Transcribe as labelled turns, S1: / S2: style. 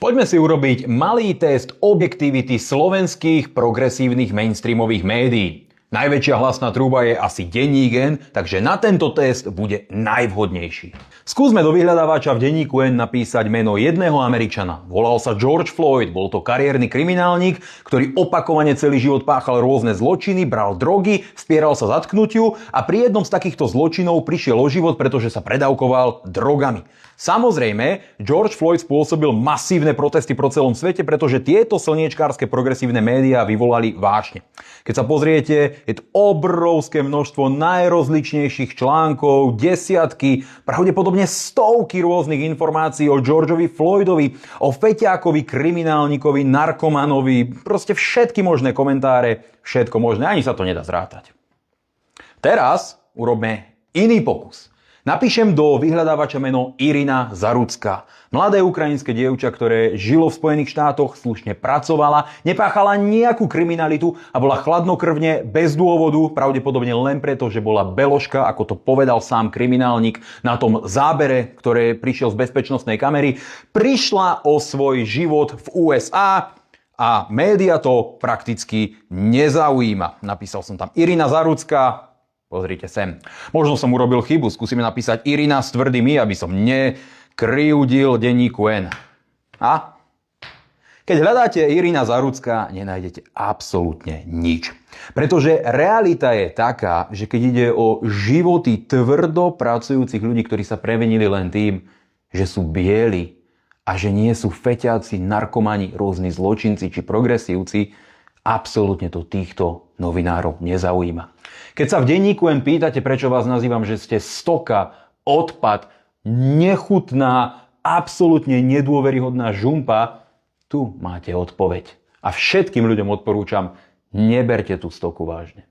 S1: Poďme si urobiť malý test objektivity slovenských progresívnych mainstreamových médií. Najväčšia hlasná trúba je asi denník N, takže na tento test bude najvhodnejší. Skúsme do vyhľadávača v denníku N napísať meno jedného Američana. Volal sa George Floyd, bol to kariérny kriminálnik, ktorý opakovane celý život páchal rôzne zločiny, bral drogy, vspieral sa zatknutiu a pri jednom z takýchto zločinov prišiel o život, pretože sa predávkoval drogami. Samozrejme, George Floyd spôsobil masívne protesty po celom svete, pretože tieto slniečkárske progresívne médiá vyvolali vášne. Keď sa pozriete, je to obrovské množstvo najrozličnejších článkov, desiatky, pravdepodobne stovky rôznych informácií o Georgeovi Floydovi, o feťákovi, kriminálnikovi, narkomanovi, proste všetky možné komentáre, všetko možné, ani sa to nedá zrátať. Teraz urobme iný pokus. Napíšem do vyhľadávača meno Irina Zarucká. Mladé ukrajinské dievča, ktoré žilo v Spojených štátoch, slušne pracovala, nepáchala nejakú kriminalitu a bola chladnokrvne, bez dôvodu, pravdepodobne len preto, že bola beložka, ako to povedal sám kriminálnik na tom zábere, ktoré prišiel z bezpečnostnej kamery, prišla o svoj život v USA a média to prakticky nezaujíma. Napísal som tam Irina Zarucká. Pozrite sem. Možno som urobil chybu, skúsime napísať Irina s tvrdým I, aby som nekryjúdil denníku N. A? Keď hľadáte Irina Zarucká, nenájdete absolútne nič. Pretože realita je taká, že keď ide o životy tvrdo pracujúcich ľudí, ktorí sa previnili len tým, že sú bieli a že nie sú feťáci, narkomani, rôzni zločinci či progresívci, absolútne to týchto novinárov nezaujíma. Keď sa v denníku N pýtate, prečo vás nazývam, že ste stoka, odpad, nechutná, absolútne nedôveryhodná žumpa, tu máte odpoveď. A všetkým ľuďom odporúčam, neberte tú stoku vážne.